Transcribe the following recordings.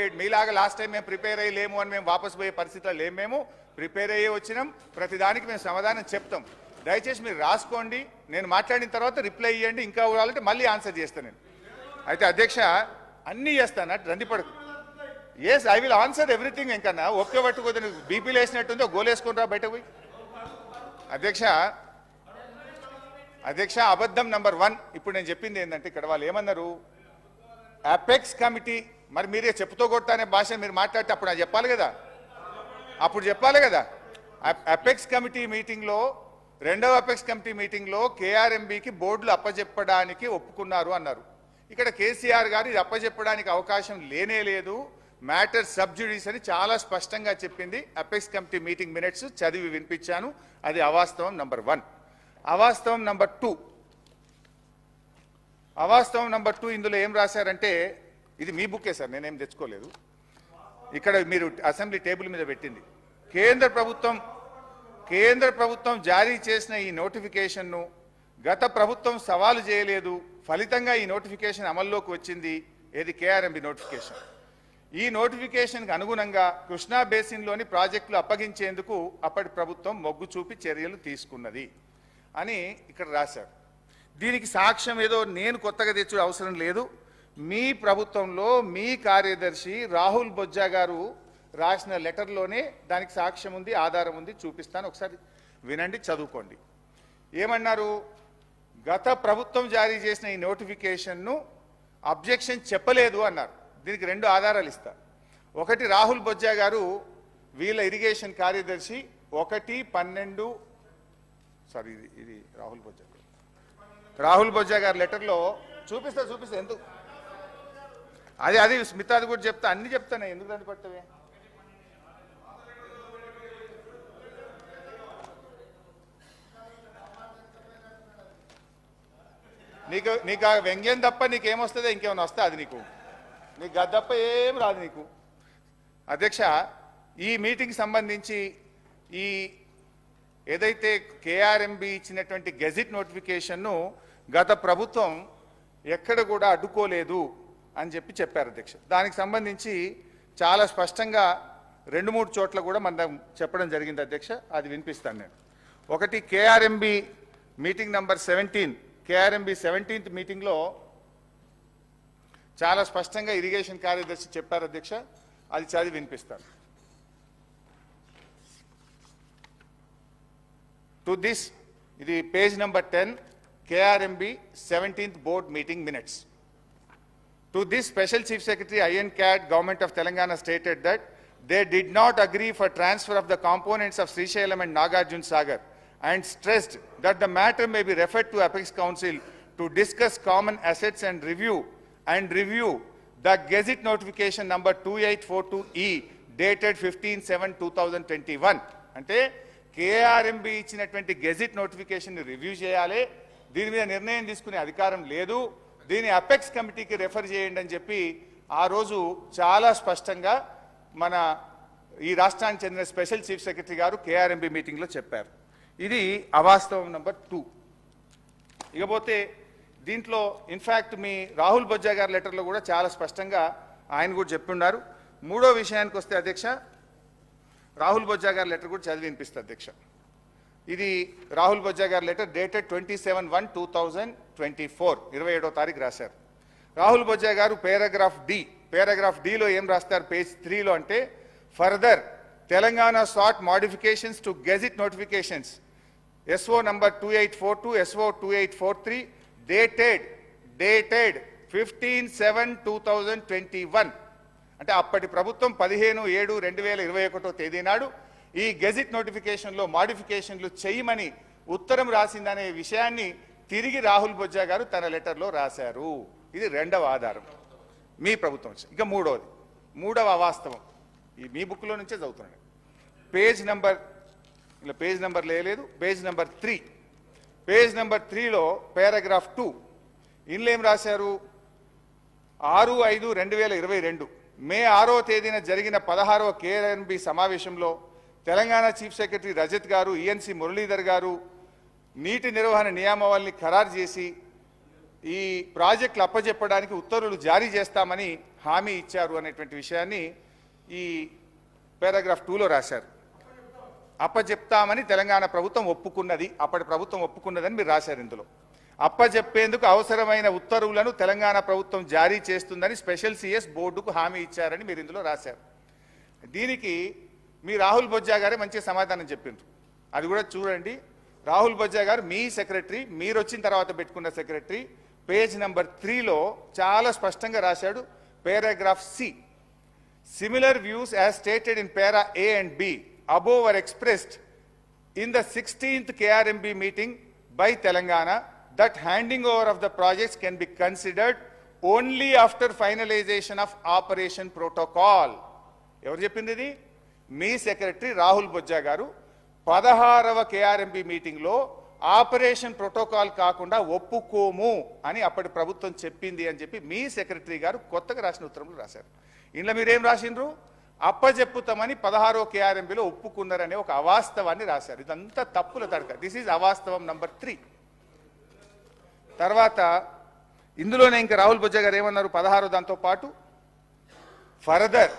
Prepared. మీలాగా last time మేము prepare అయ్యి లేము అని మేము వాపసు పోయే పరిస్థితిలో లేము. మేము ప్రిపేర్ అయ్యే వచ్చినాం. ప్రతిదానికి మేము సమాధానం చెప్తాం. దయచేసి మీరు రాసుకోండి. నేను మాట్లాడిన తర్వాత రిప్లై ఇవ్వండి. ఇంకా కావాలంటే మళ్ళీ ఆన్సర్ చేస్తాను నేను. అయితే అధ్యక్ష అన్నీ చేస్తాను, రందిపడకు. Yes, I will answer everything. ఇంకన్నా ఒకే పట్టుకోదు. బీపీలు వేసినట్టుందో గోలేసుకుని రా బయటకు పోయి. అధ్యక్ష అబద్ధం నంబర్ 1. ఇప్పుడు నేను చెప్పింది ఏంటంటే ఇక్కడ వాళ్ళు ఏమన్నారు, అపెక్స్ కమిటీ. మరి మీరే చెప్పుతో కొడతానే భాష మీరు మాట్లాడితే అప్పుడు నాకు చెప్పాలి కదా, అపెక్స్ కమిటీ మీటింగ్లో, రెండవ అపెక్స్ కమిటీ మీటింగ్లో కేఆర్ఎంబీకి బోర్డులు అప్పచెప్పడానికి ఒప్పుకున్నారు అన్నారు. ఇక్కడ కేసీఆర్ గారు ఇది అప్పచెప్పడానికి అవకాశం లేనే లేదు, మ్యాటర్ సబ్జుడిస్ అని చాలా స్పష్టంగా చెప్పింది. అపెక్స్ కమిటీ మీటింగ్ మినిట్స్ చదివి వినిపించాను. అది అవాస్తవం నంబర్ 1. అవాస్తవం నంబర్ 2 ఇందులో ఏం రాశారంటే, ఇది మీ బుక్కే సార్, నేనేం తెచ్చుకోలేదు. ఇక్కడ మీరు అసెంబ్లీ టేబుల్ మీద పెట్టింది. కేంద్ర ప్రభుత్వం జారీ చేసిన ఈ నోటిఫికేషన్ను గత ప్రభుత్వం సవాలు చేయలేదు. ఫలితంగా ఈ నోటిఫికేషన్ అమల్లోకి వచ్చింది. ఏది కేఆర్ఎంబీ నోటిఫికేషన్. ఈ నోటిఫికేషన్కి అనుగుణంగా కృష్ణా బేసిన్లోని ప్రాజెక్టులు అప్పగించేందుకు అప్పటి ప్రభుత్వం మొగ్గు చూపి చర్యలు తీసుకున్నది అని ఇక్కడ రాశారు. దీనికి సాక్ష్యం ఏదో నేను కొత్తగా తెచ్చే అవసరం లేదు. మీ ప్రభుత్వంలో మీ కార్యదర్శి రాహుల్ బొజ్జా గారు రాసిన లెటర్లోనే దానికి సాక్ష్యం ఉంది, ఆధారం ఉంది. చూపిస్తాను, ఒకసారి వినండి, చదువుకోండి. ఏమన్నారు, గత ప్రభుత్వం జారీ చేసిన ఈ నోటిఫికేషన్ను అబ్జెక్షన్ చెప్పలేదు అన్నారు. దీనికి 2 ఆధారాలు ఇస్తా. ఒకటి, రాహుల్ బొజ్జా గారు వీళ్ళ ఇరిగేషన్ కార్యదర్శి 1/12 సారీ ఇది రాహుల్ బొజ్జా గారి లెటర్లో చూపిస్తా ఎందుకు అది స్మితాది కూడా చెప్తా, అన్ని చెప్తానే, ఎందుకు దాన్ని పట్టవే. నీకు ఆ వ్యంగ్యం తప్ప నీకేమొస్తుందో ఇంకేమైనా వస్తా, అది నీకు గది తప్ప ఏం రాదు నీకు. అధ్యక్ష, ఈ మీటింగ్ సంబంధించి ఈ ఏదైతే కేఆర్ఎంబీ ఇచ్చినటువంటి గెజిట్ నోటిఫికేషన్ను గత ప్రభుత్వం ఎక్కడ కూడా అడ్డుకోలేదు అని చెప్పారు అధ్యక్ష. దానికి సంబంధించి చాలా స్పష్టంగా 2-3 చోట్ల కూడా మనం చెప్పడం జరిగింది అధ్యక్ష. అది వినిపిస్తాను నేను. ఒకటి, KRMB meeting number 17, KRMB 17th మీటింగ్లో చాలా స్పష్టంగా ఇరిగేషన్ కార్యదర్శి చెప్పారు అధ్యక్ష. అది చదివి వినిపిస్తాను. టు దిస్, ఇది page number 10, KRMB 17th board meeting minutes. To this, Special Chief Secretary INCAD Government of Telangana stated that they did not agree for transfer of the components of Srisailam and Nagarjun Sagar and stressed that the matter may be referred to Apex Council to discuss common assets and review the Gazette notification number 2842E dated 15/7/2021. అంటే KRMB ఇచ్చినటువంటి gazette notification review చేయాలి, దీని మీద నిర్ణయం తీసుకునే అధికారం లేదు, దీని అపెక్స్ కమిటీకి రెఫర్ చేయండి అని చెప్పి ఆ రోజు చాలా స్పష్టంగా మన ఈ రాష్ట్రానికి చెందిన స్పెషల్ చీఫ్ సెక్రటరీ గారు కేఆర్ఎంబీ మీటింగ్లో చెప్పారు. ఇది అవాస్తవం నంబర్ 2. ఇకపోతే దీంట్లో ఇన్ఫ్యాక్ట్ మీ రాహుల్ బొజ్జా గారి లెటర్లో కూడా చాలా స్పష్టంగా ఆయన కూడా చెప్పున్నారు. 3వ విషయానికి వస్తే అధ్యక్ష, రాహుల్ బొజ్జా గారి లెటర్ కూడా చదివి వినిపిస్తుంది అధ్యక్ష. ఇది రాహుల్ బొజ్జా గారి లెటర్ డేటెడ్ 27/1/2024, 27వ తారీఖు రాశారు. రాహుల్ బొజ్జా గారు పేరాగ్రాఫ్ డిలో ఏం రాస్తారు పేజ్ 3లో అంటే, further Telangana sought modifications to gazette notifications SO number 2842, SO 2843 dated 15/7/2021. అంటే అప్పటి ప్రభుత్వం 15/7/2021 తేదీ నాడు ఈ గెజిట్ నోటిఫికేషన్లో మాడిఫికేషన్లు చేయమని ఉత్తరం రాసిందనే విషయాన్ని తిరిగి రాహుల్ బొజ్జా గారు తన లెటర్లో రాశారు. ఇది 2వ ఆధారం మీ ప్రభుత్వం. ఇక 3వ అవాస్తవం ఈ మీ బుక్లో నుంచే చదువుతున్నాను. పేజ్ నెంబర్ లేదు, పేజ్ నెంబర్ 3. పేజ్ నెంబర్ 3లో పారాగ్రాఫ్ 2 ఇందులో ఏం రాశారు, 6/5/2022 మే 6వ తేదీన జరిగిన 16వ KRMB సమావేశంలో తెలంగాణ చీఫ్ సెక్రటరీ రజత్ గారు, ఈఎన్సీ మురళీధర్ గారు నీటి నిర్వహణ నియామావళిని ఖరారు చేసి ఈ ప్రాజెక్టులు అప్పజెప్పడానికి ఉత్తర్వులు జారీ చేస్తామని హామీ ఇచ్చారు అనేటువంటి విషయాన్ని ఈ పారాగ్రాఫ్ 2లో రాశారు. అప్పచెప్తామని తెలంగాణ ప్రభుత్వం ఒప్పుకున్నది, అప్పటి ప్రభుత్వం ఒప్పుకున్నదని మీరు రాశారు. ఇందులో అప్పచెప్పేందుకు అవసరమైన ఉత్తర్వులను తెలంగాణ ప్రభుత్వం జారీ చేస్తుందని స్పెషల్ సిఎస్ బోర్డుకు హామీ ఇచ్చారని మీరు ఇందులో రాశారు. దీనికి మీ రాహుల్ బొజ్జా గారే మంచి సమాధానం చెప్పిండ్రు. అది కూడా చూడండి. రాహుల్ బొజ్జా గారు మీ సెక్రటరీ, మీరు వచ్చిన తర్వాత పెట్టుకున్న సెక్రటరీ, పేజ్ నెంబర్ 3లో చాలా స్పష్టంగా రాశాడు. Paragraph C, similar views as stated in para A and B above were expressed in the 16th KRMB meeting by Telangana that handing over of the projects can be considered only after finalization of operation protocol. ఎవరు చెప్పింది ఇది? మీ secretary Rahul Bojja గారు 16వ KRMB మీటింగ్లో operation protocol కాకుండా ఒప్పుకోము అని అప్పటి ప్రభుత్వం చెప్పింది అని చెప్పి మీ సెక్రటరీ గారు కొత్తగా రాసిన ఉత్తరంలో రాశారు. ఇందులో మీరేం రాసిండ్రు? అప్పచెప్పుతామని 16వ KRMBలో ఒప్పుకున్నారనే ఒక అవాస్తవాన్ని రాశారు. ఇదంతా తప్పుల తడక. దిస్ ఈజ్ అవాస్తవం నంబర్ 3. తర్వాత ఇందులోనే ఇంకా రాహుల్ బొజ్జా గారు ఏమన్నారు? 16 దాంతో పాటు further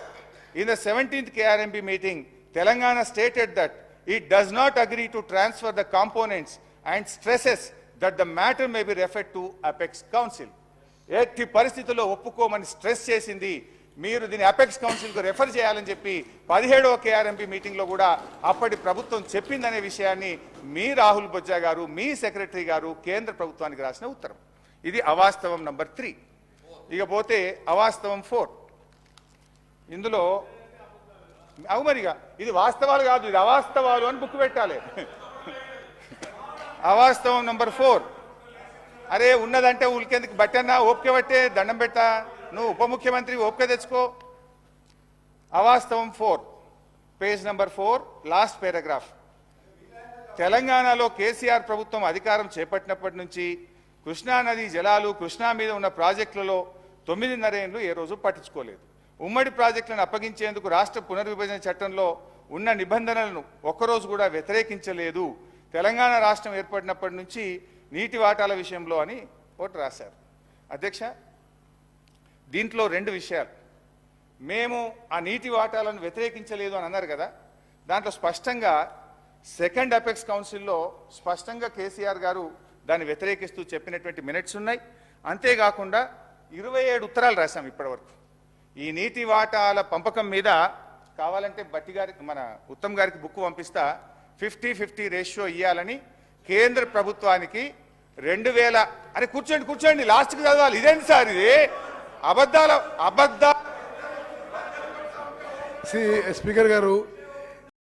in the 17th KRMB meeting Telangana stated that it does not agree to transfer the components and stresses that the matter may be referred to Apex Council. ఎట్టి పరిస్థితుల్లో ఒప్పుకోమని స్ట్రెస్ చేసింది. మీరు దీన్ని అపెక్స్ కౌన్సిల్కు రెఫర్ చేయాలని చెప్పి 17వ KRMB మీటింగ్లో కూడా అప్పటి ప్రభుత్వం చెప్పిందనే విషయాన్ని మీ రాహుల్ బొజ్జా గారు, మీ సెక్రటరీ గారు కేంద్ర ప్రభుత్వానికి రాసిన ఉత్తరం. ఇది అవాస్తవం నంబర్ 3. ఇక పోతే అవాస్తవం 4. ఇందులో అవుమరిగా ఇది వాస్తవాలు కాదు, ఇది అవాస్తవాలు అని బుక్ పెట్టాలి. అవాస్తవం నంబర్ 4. అరే ఉన్నదంటే ఉలికేందుకు బట్టన్నా ఓపిక పట్టే దండం పెట్టా, నువ్వు ఉప ముఖ్యమంత్రి ఓపిక తెచ్చుకో. అవాస్తవం 4, పేజ్ నంబర్ 4, లాస్ట్ పారాగ్రాఫ్. తెలంగాణలో కేసీఆర్ ప్రభుత్వం అధికారం చేపట్టినప్పటి నుంచి కృష్ణానది జలాలు, కృష్ణా మీద ఉన్న ప్రాజెక్టులలో 9.5 ఏళ్లు ఏ రోజు పట్టించుకోలేదు. ఉమ్మడి ప్రాజెక్టులను అప్పగించేందుకు రాష్ట్ర పునర్విభజన చట్టంలో ఉన్న నిబంధనలను ఒక్కరోజు కూడా వ్యతిరేకించలేదు. తెలంగాణ రాష్ట్రం ఏర్పడినప్పటి నుంచి నీటి వాటాల విషయంలో అని ఒకటి రాశారు. అధ్యక్ష, దీంట్లో 2 విషయాలు. మేము ఆ నీటి వాటాలను వ్యతిరేకించలేదు అని అన్నారు కదా, దాంట్లో స్పష్టంగా 2nd అపెక్స్ కౌన్సిల్లో స్పష్టంగా కేసీఆర్ గారు దాన్ని వ్యతిరేకిస్తూ చెప్పినటువంటి మినిట్స్ ఉన్నాయి. అంతేకాకుండా 27 ఉత్తరాలు రాశాం ఇప్పటివరకు. ఈ నీటి వాటాల పంపకం మీద కావాలంటే బట్టి గారికి, మన ఉత్తమ్ గారికి బుక్ పంపిస్తా. 50-50 రేషియో ఇవ్వాలని కేంద్ర ప్రభుత్వానికి 2000. అరే కూర్చోండి, లాస్ట్కి చదవాలి. ఇదేంటి సార్ ఇది? అబద్ధాల స్పీకర్ గారు